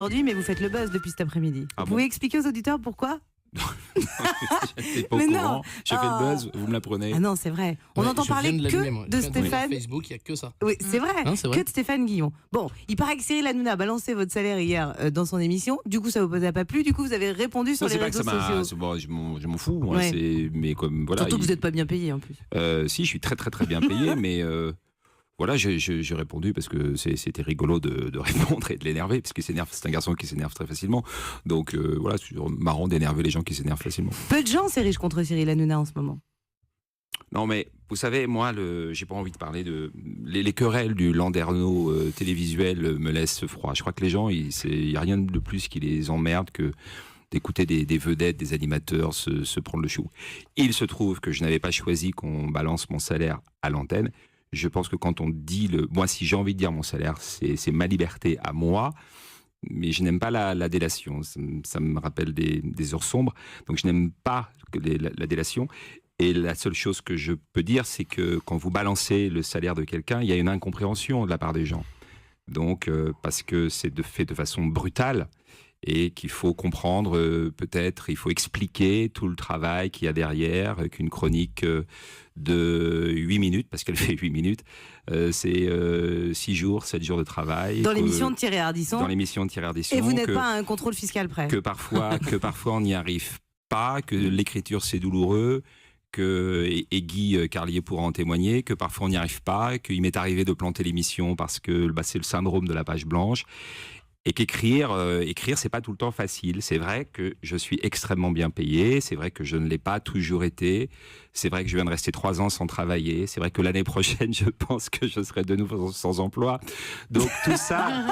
Aujourd'hui, mais vous faites le buzz depuis cet après-midi. Ah Vous bon pouvez expliquer aux auditeurs pourquoi? J'étais pas au Mais non. courant. J'ai fait le buzz, vous me l'apprenez. Ah non, c'est vrai. On entend parler que de Stéphane. Facebook, il n'y a que ça. Oui, c'est vrai. Hein, c'est vrai. Que de Stéphane Guillon. Bon, il paraît que Cyril Hanouna a balancé votre salaire hier dans son émission. Du coup, ça vous a pas plu. Du coup, vous avez répondu sur Non, les c'est pas que réseaux ça m'a. sociaux. Bon, je m'en fous. Moi, Ouais. mais comme voilà. Surtout que vous n'êtes pas bien payé en plus. Si, je suis très très très bien payé, mais voilà, j'ai répondu parce que c'était rigolo de répondre et de l'énerver, parce qu'il s'énerve. C'est un garçon qui s'énerve très facilement. Donc voilà, c'est toujours marrant d'énerver les gens qui s'énervent facilement. Peu de gens s'érigent contre Cyril Hanouna en ce moment. Non, mais vous savez, moi, j'ai pas envie de parler de les querelles du landerneau télévisuel me laissent froid. Je crois que les gens, il y a rien de plus qui les emmerde que d'écouter des vedettes, des animateurs se prendre le chou. Il se trouve que je n'avais pas choisi qu'on balance mon salaire à l'antenne. Je pense que quand on dit moi, si j'ai envie de dire mon salaire, c'est ma liberté à moi. Mais je n'aime pas la délation. Ça me rappelle des heures sombres. Donc je n'aime pas la délation. Et la seule chose que je peux dire, c'est que quand vous balancez le salaire de quelqu'un, il y a une incompréhension de la part des gens. Donc, parce que c'est fait de façon brutale et qu'il faut comprendre, peut-être, il faut expliquer tout le travail qu'il y a derrière, qu'une chronique de 8 minutes, parce qu'elle fait 8 minutes, c'est 6 jours, 7 jours de travail. Dans l'émission de Thierry Ardisson. Dans l'émission de Thierry Ardisson. Et vous n'êtes pas à un contrôle fiscal près. Que parfois on n'y arrive pas, que l'écriture c'est douloureux, et Guy Carlier pourra en témoigner, que parfois on n'y arrive pas, qu'il m'est arrivé de planter l'émission parce que c'est le syndrome de la page blanche. Et qu'écrire, c'est pas tout le temps facile. C'est vrai que je suis extrêmement bien payé. C'est vrai que je ne l'ai pas toujours été. C'est vrai que je viens de rester 3 ans sans travailler. C'est vrai que l'année prochaine, je pense que je serai de nouveau sans emploi. Donc tout ça,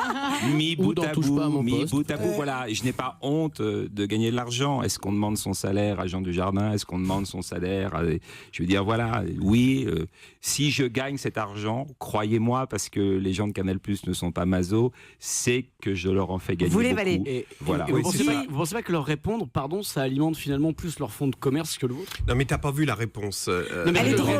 mis bout à bout, voilà. Et je n'ai pas honte de gagner de l'argent. Est-ce qu'on demande son salaire à Jean Dujardin? Est-ce qu'on demande son salaire Je veux dire, voilà, oui. Si je gagne cet argent, croyez-moi, parce que les gens de Canal+ ne sont pas masos, c'est que je leur en fais gagner Vous les beaucoup. valez. Voilà. Et vous pensez pas que leur répondre, pardon, ça alimente finalement plus leur fonds de commerce que le vôtre? Non mais t'as pas vu la réponse. Non, mais Elle est drôle.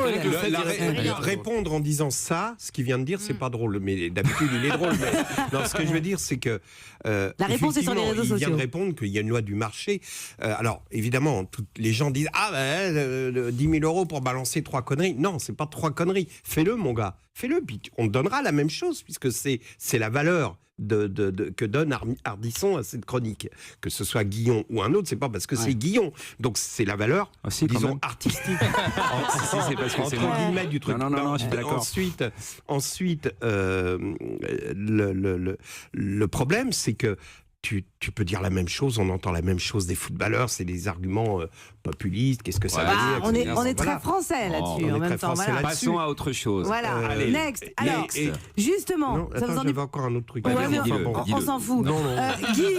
Répondre en disant ça, ce qu'il vient de dire, c'est pas drôle. Mais d'habitude, il est drôle. Mais, non, ce que je veux dire, c'est que La réponse est sur les réseaux il vient sociaux. de répondre qu'il y a une loi du marché. Alors évidemment, les gens disent 10 000 euros pour balancer 3 conneries. Non, c'est pas 3 conneries. Fais-le, mon gars. Fais-le, puis on te donnera la même chose puisque c'est la valeur que donne Ardisson à cette chronique. Que ce soit Guillon ou un autre, c'est pas parce que c'est Guillon. Donc c'est la valeur, disons, artistique. c'est parce que c'est entre guillemets du truc. Non, je suis d'accord. Ensuite, le problème, c'est que tu peux dire la même chose, on entend la même chose des footballeurs, c'est des arguments populistes, qu'est-ce que ça veut dire, on etc. est très français là-dessus. En même temps, voilà. Passons à autre chose. Voilà. Allez. Next. Alors, justement, Non, ça vous attends, en dit j'avais encore un autre truc. Ouais, mais dis-le, on s'en fout. Non. Guy.